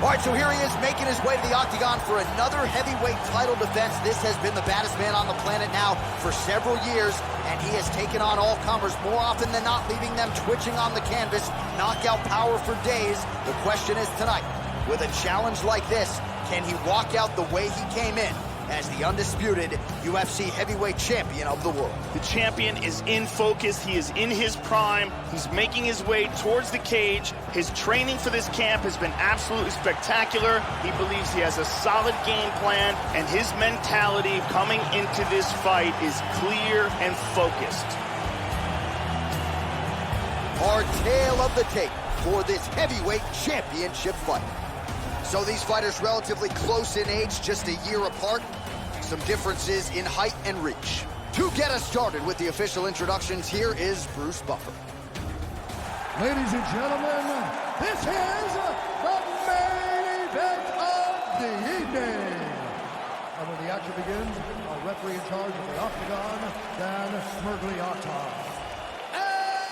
All right, so here he is making his way to the octagon for another heavyweight title defense. This has been the baddest man on the planet now for several years, and he has taken on all comers more often than not, leaving them twitching on the canvas, knockout power for days. The question is tonight, with a challenge like this, can he walk out the way he came in as the undisputed UFC heavyweight champion of the world? The champion is in focus. He is in his prime. He's making his way towards the cage. His training for this camp has been absolutely spectacular. He believes he has a solid game plan, and his mentality coming into this fight is clear and focused. Our tale of the tape for this heavyweight championship fight. So these fighters relatively close in age, just a year apart. Some differences in height and reach. To get us started with the official introductions, here is Bruce Buffer. Ladies and gentlemen, this is the main event of the evening. And when the action begins, our referee in charge of the octagon, Dan Smergliata. And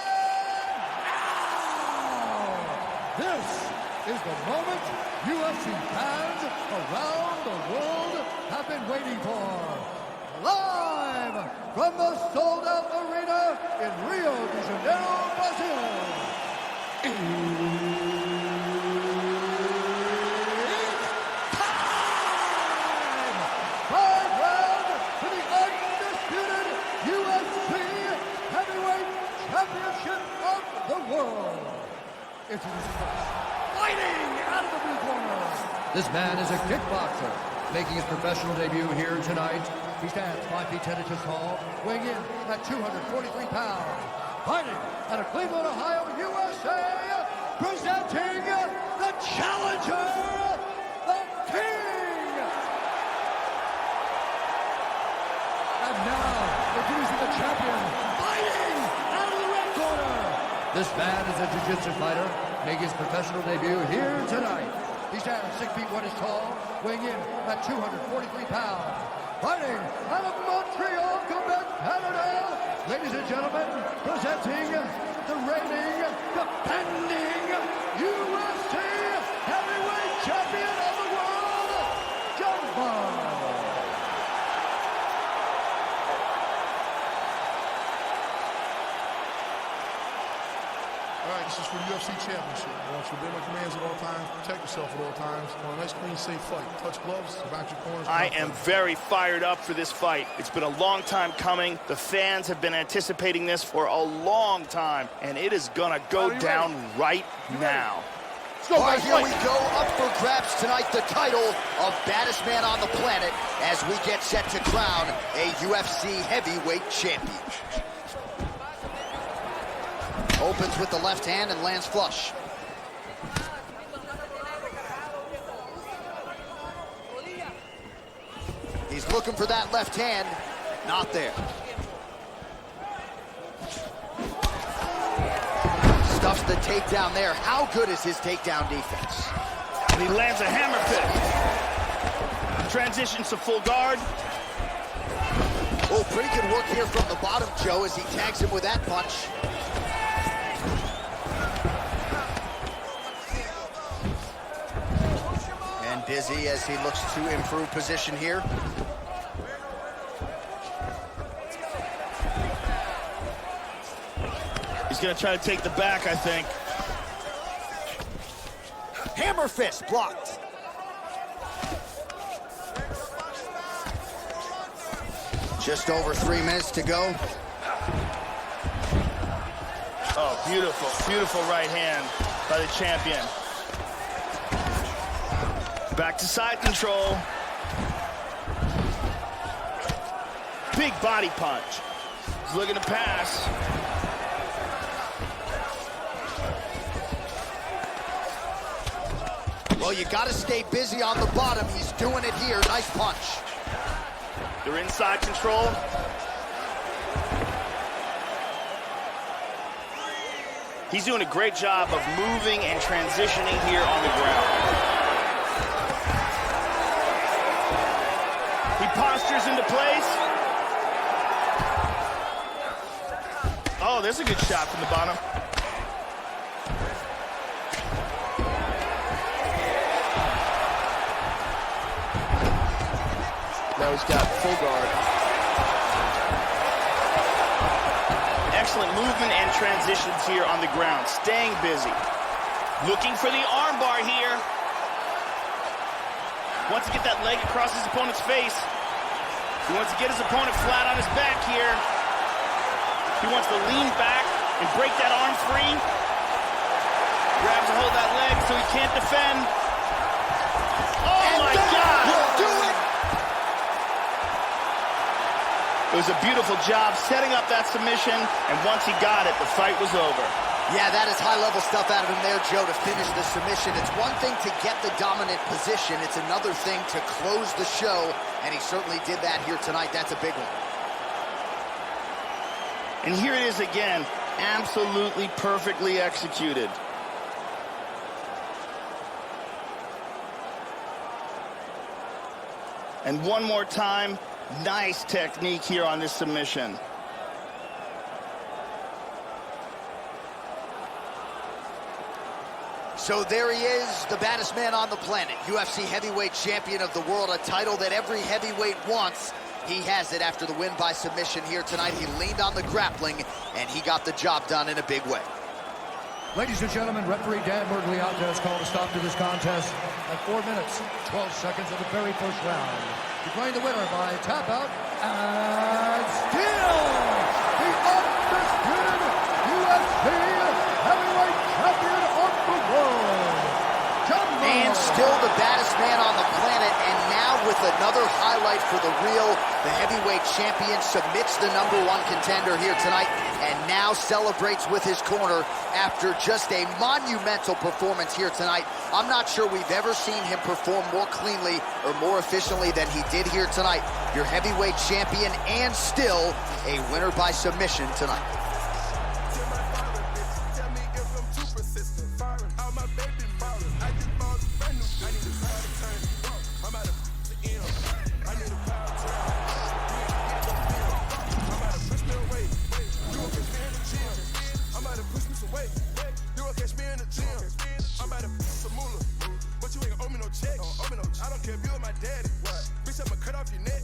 now, this is the moment UFC fans around the world have been waiting for. Live from the sold-out arena in Rio de Janeiro, Brazil. It's time! 5 rounds for the undisputed UFC Heavyweight Championship of the world. Introducing first, fighting out of the blue corner. This man is a kickboxer, making his professional debut here tonight. He stands 5 feet 10 inches tall, weighing in at 243 pounds. Fighting out of Cleveland, Ohio, USA, presenting the challenger, the King. And now, introducing the champion, fighting out of the red corner. This man is a jiu-jitsu fighter, making his professional debut here tonight. He stands 6 feet 1 inch tall, weighing in at 243 pounds. Fighting out of Montreal, Quebec, Canada. Ladies and gentlemen, presenting the reigning, defending UFC heavyweight champion of the world, John Bond. All right, this is for the UFC Championship. I want you to obey my commands at all times, protect yourself at all times. I want a nice, clean, safe fight. Touch gloves, back your corners. I am very fired up for this fight. It's been a long time coming. The fans have been anticipating this for a long time, and it is gonna go down right now. go, All right, guys, here we go. Up for grabs tonight, the title of baddest man on the planet as we get set to crown a UFC heavyweight champion. Opens with the left hand and lands flush. He's looking for that left hand. Not there. Stuffs the takedown there. How good is his takedown defense? And he lands a hammer fist. Transitions to full guard. Oh, pretty good work here from the bottom, Joe, as he tags him with that punch. And busy as he looks to improve position here. He's gonna try to take the back, I think. Hammer fist blocked. Just over 3 minutes to go. Oh, beautiful, beautiful right hand by the champion. Back to side control. Big body punch. He's looking to pass. Well, you got to stay busy on the bottom. He's doing it here. Nice punch. They're inside control. He's doing a great job of moving and transitioning here on the ground. He postures into place. Oh, there's a good shot from the bottom. Now he's got full guard. Excellent movement and transitions here on the ground. Staying busy. Looking for the armbar here. Wants to get that leg across his opponent's face. He wants to get his opponent flat on his back here. He wants to lean back and break that arm free. Grabs a hold of that leg so he can't defend. Oh my God! Will do it! It was a beautiful job setting up that submission, and once he got it, the fight was over. Yeah, that is high-level stuff out of him there, Joe, to finish the submission. It's one thing to get the dominant position. It's another thing to close the show, and he certainly did that here tonight. That's a big one. And here it is again, absolutely perfectly executed. And one more time, nice technique here on this submission. So there he is, the baddest man on the planet, UFC heavyweight champion of the world, a title that every heavyweight wants. He has it after the win by submission here tonight. He leaned on the grappling, and he got the job done in a big way. Ladies and gentlemen, referee Dan Bergliata has called a stop to this contest at 4 minutes, 12 seconds of the very first round. Declaring the winner by tap out, and still the undisputed UFC heavyweight champion of the world, John Moore. And still the baddest man on the planet, and now with another highlight for the real, the heavyweight champion submits the #1 contender here tonight, and now celebrates with his corner after just a monumental performance here tonight. I'm not sure we've ever seen him perform more cleanly or more efficiently than he did here tonight. Your heavyweight champion, and still a winner by submission tonight. I don't care if you're my daddy. What? Bitch, I'ma cut off your neck.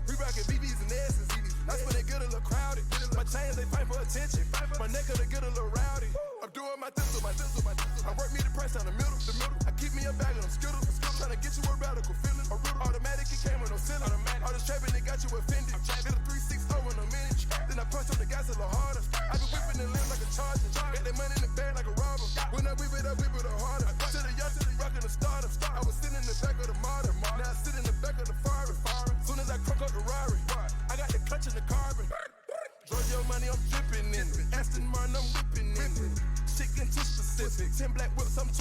We rockin' BBs and S's. That's when they get a little crowded. My chains, they fight for attention. My neck, they get a little rowdy. I'm doing my thistle. I work me the price down the middle. I keep me a bag of them skittles. Tryna get you a radical feeling. Automatic, it came with no ceiling. All this trapping, they got you offended. Hit a 3-6-0 in a minute. Then I punch on the gas a little harder. I been whipping the limbs like a charger. Got that money in the bag like a robber. When I whip it up harder. 10 black